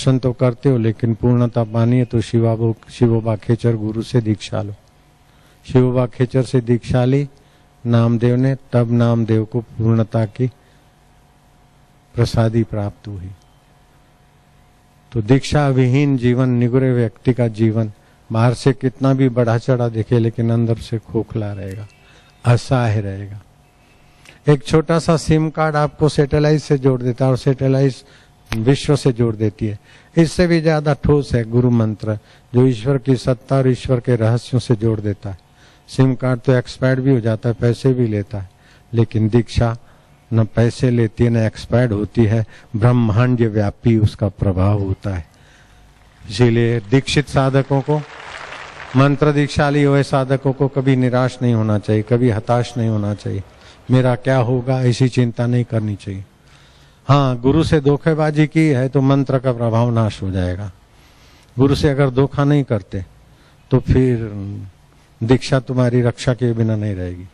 दर्शन तो करते हो लेकिन पूर्णता पानी है तो शिवोबा खेचर गुरु से दीक्षा लो। शिवोबा खेचर से दीक्षा ली नामदेव ने, तब नामदेव को पूर्णता की प्रसादी प्राप्त हुई। तो दीक्षा विहीन जीवन, निगुरे व्यक्ति का जीवन बाहर से कितना भी बढ़ा चढ़ा दिखे लेकिन अंदर से खोखला रहेगा, असहाय रहेगा। एक छोटा सा सिम कार्ड आपको सैटेलाइट से जोड़ देता है और सैटेलाइट विश्व से जोड़ देती है। इससे भी ज्यादा ठोस है गुरु मंत्र, जो ईश्वर की सत्ता और ईश्वर के रहस्यों से जोड़ देता है। सिम कार्ड तो एक्सपायर्ड भी हो जाता है, पैसे भी लेता है, लेकिन दीक्षा न पैसे लेती है न एक्सपायर्ड होती है, ब्रह्मांड व्यापी उसका प्रभाव होता है। इसीलिए दीक्षित साधकों को, मंत्र दीक्षा लिए हुए साधकों को कभी निराश नहीं होना चाहिए, कभी हताश नहीं होना चाहिए। मेरा क्या होगा ऐसी चिंता नहीं करनी चाहिए। हाँ, गुरु से धोखेबाजी की है तो मंत्र का प्रभाव नाश हो जाएगा। गुरु से अगर धोखा नहीं करते तो फिर दीक्षा तुम्हारी रक्षा के बिना नहीं रहेगी।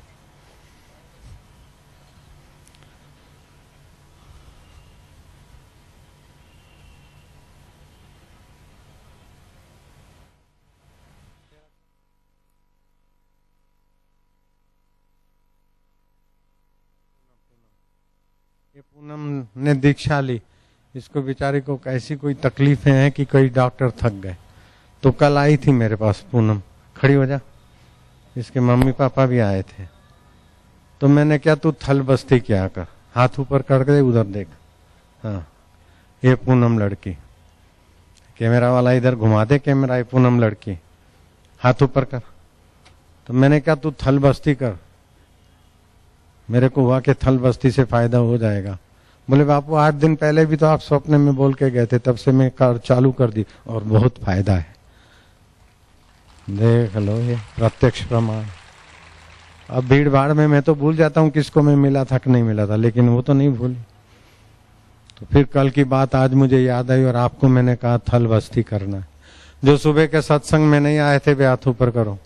ये पूनम ने दीक्षा ली, इसको बेचारे को कैसी कोई तकलीफें हैं कि कई डॉक्टर थक गए। तो कल आई थी मेरे पास पूनम, खड़ी हो जा, इसके मम्मी पापा भी आए थे। तो मैंने क्या, तू थल बस्ती क्या कर, हाथ ऊपर करके उधर देख। हाँ, ये पूनम लड़की, कैमरा वाला इधर घुमा दे कैमरा, ये पूनम लड़की, हाथ ऊपर कर। तो मैंने क्या, तू थल बस्ती कर। मेरे को हुआ कि थल बस्ती से फायदा हो जाएगा। बोले बापू 8 दिन पहले भी तो आप स्वप्न में बोल के गए थे, तब से मैं कार चालू कर दी और बहुत फायदा है। देख लो, ये प्रत्यक्ष प्रमाण। अब भीड़ भाड़ में मैं तो भूल जाता हूँ किसको मैं मिला था कि नहीं मिला था, लेकिन वो तो नहीं भूली। तो फिर कल की बात आज मुझे याद आई और आपको मैंने कहा थल बस्ती करना। जो सुबह के सत्संग में नहीं आए थे वे हाथ ऊपर करो।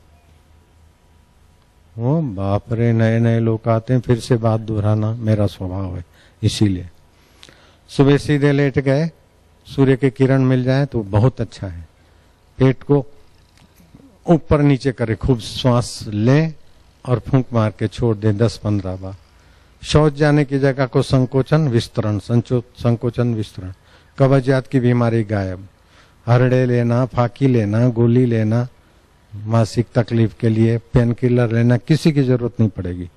ओ बाप रे, नए नए लोग आते हैं, फिर से बात दोहराना मेरा स्वभाव है। इसीलिए सुबह सीधे लेट गए, सूर्य के किरण मिल जाए तो बहुत अच्छा है। पेट को ऊपर नीचे करे, खूब श्वास ले और फूंक मार के छोड़ दे 10-15 बार। शौच जाने की जगह को संकोचन विस्तरण, संकोचन विस्तरण। कब्जियत की बीमारी गायब। हरड़े लेना, फाकी लेना, गोली लेना, मासिक तकलीफ के लिए पेन किलर लेना किसी की जरूरत नहीं पड़ेगी।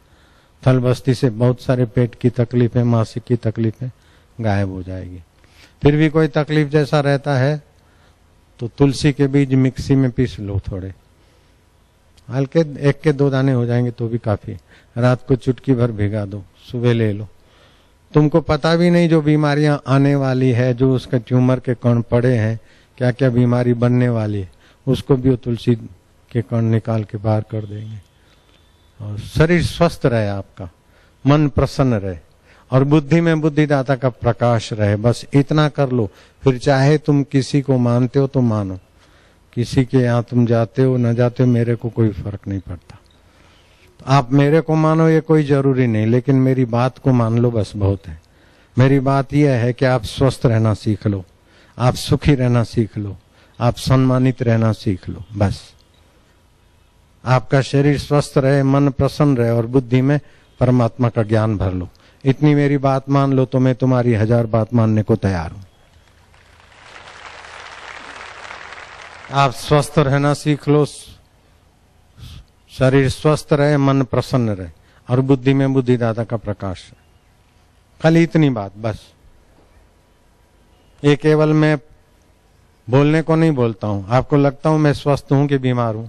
थल बस्ती से बहुत सारे पेट की तकलीफें, मासिक की तकलीफें गायब हो जाएगी। फिर भी कोई तकलीफ जैसा रहता है तो तुलसी के बीज मिक्सी में पीस लो, थोड़े हल्के, 1 के 2 दाने हो जाएंगे तो भी काफी। रात को चुटकी भर भिगा दो, सुबह ले लो। तुमको पता भी नहीं जो बीमारियां आने वाली है, जो उसके ट्यूमर के कण पड़े हैं, क्या क्या बीमारी बनने वाली है, उसको भी वो तुलसी के कण निकाल के बाहर कर देंगे। और शरीर स्वस्थ रहे, आपका मन प्रसन्न रहे और बुद्धि में बुद्धिदाता का प्रकाश रहे, बस इतना कर लो। फिर चाहे तुम किसी को मानते हो तो मानो, किसी के यहाँ तुम जाते हो न जाते हो, मेरे को कोई फर्क नहीं पड़ता। आप मेरे को मानो ये कोई जरूरी नहीं, लेकिन मेरी बात को मान लो, बस बहुत है। मेरी बात यह है कि आप स्वस्थ रहना सीख लो, आप सुखी रहना सीख लो, आप सम्मानित रहना सीख लो। बस आपका शरीर स्वस्थ रहे, मन प्रसन्न रहे और बुद्धि में परमात्मा का ज्ञान भर लो। इतनी मेरी बात मान लो तो मैं तुम्हारी 1000 बात मानने को तैयार हूं। आप स्वस्थ रहना सीख लो, शरीर स्वस्थ रहे, मन प्रसन्न रहे और बुद्धि में बुद्धिदाता का प्रकाश रहे। खाली इतनी बात बस। ये केवल मैं बोलने को नहीं बोलता हूं। आपको लगता हूं मैं स्वस्थ हूं कि बीमार हूं,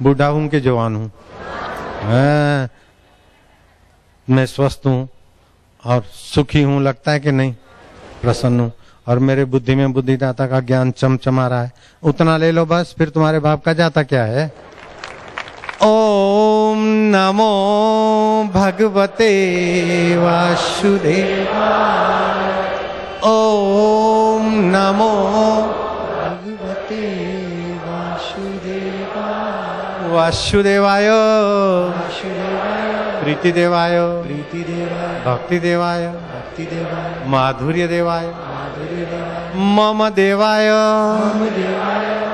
बूढ़ा हूं कि जवान हूं? मैं स्वस्थ हूं और सुखी हूं, लगता है कि नहीं? प्रसन्न हूं और मेरे बुद्धि में बुद्धिदाता का ज्ञान चमचमा रहा है। उतना ले लो बस, फिर तुम्हारे बाप का जाता क्या है। ओम नमो भगवते वासुदेवाय। ओम नमो भगवते वासुदेवाय। वासुदेवाय प्रीति देवाय भक्ति देवाय माधुर्य देवाय मम देवाय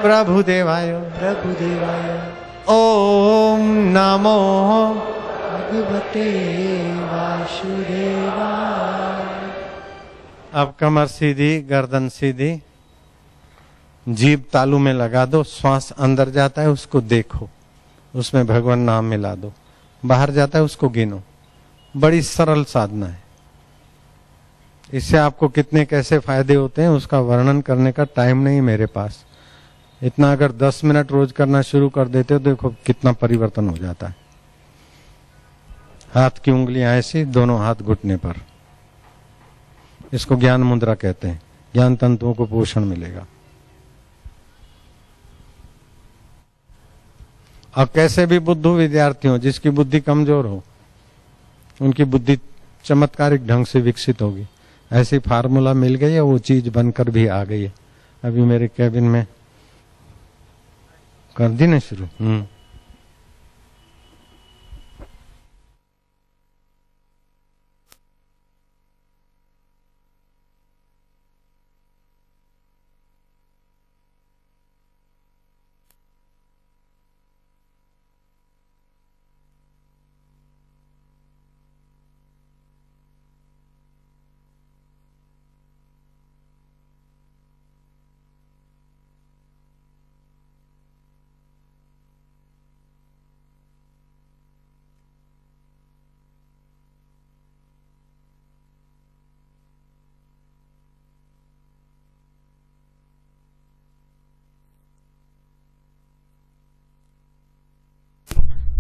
प्रभु देवाय ओम नमो भगवते वासुदेवाय। अब कमर सीधी, गर्दन सीधी, जीभ तालू में लगा दो, श्वास अंदर जाता है उसको देखो, उसमें भगवान नाम मिला दो, बाहर जाता है उसको गिनो। बड़ी सरल साधना है। इससे आपको कितने कैसे फायदे होते हैं उसका वर्णन करने का टाइम नहीं मेरे पास। इतना अगर 10 मिनट रोज करना शुरू कर देते हो देखो कितना परिवर्तन हो जाता है। हाथ की उंगलियां ऐसी, दोनों हाथ घुटने पर, इसको ज्ञान मुद्रा कहते हैं। ज्ञान तंतुओं को पोषण मिलेगा। और कैसे भी बुद्धू विद्यार्थी हो, जिसकी बुद्धि कमजोर हो, उनकी बुद्धि चमत्कारिक ढंग से विकसित होगी। ऐसी फार्मूला मिल गई है, वो चीज बनकर भी आ गई है। अभी मेरे कैबिन में कर दी ना शुरू।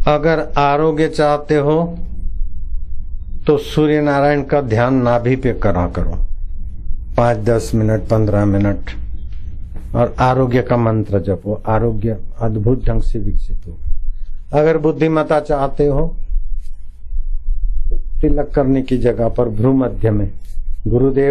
अगर आरोग्य चाहते हो तो सूर्य नारायण का ध्यान नाभि पे करा करो 5-10 मिनट 15 मिनट, और आरोग्य का मंत्र जपो। आरोग्य अद्भुत ढंग से विकसित हो। अगर बुद्धिमत्ता चाहते हो तिलक करने की जगह पर भ्रू मध्य में गुरुदेव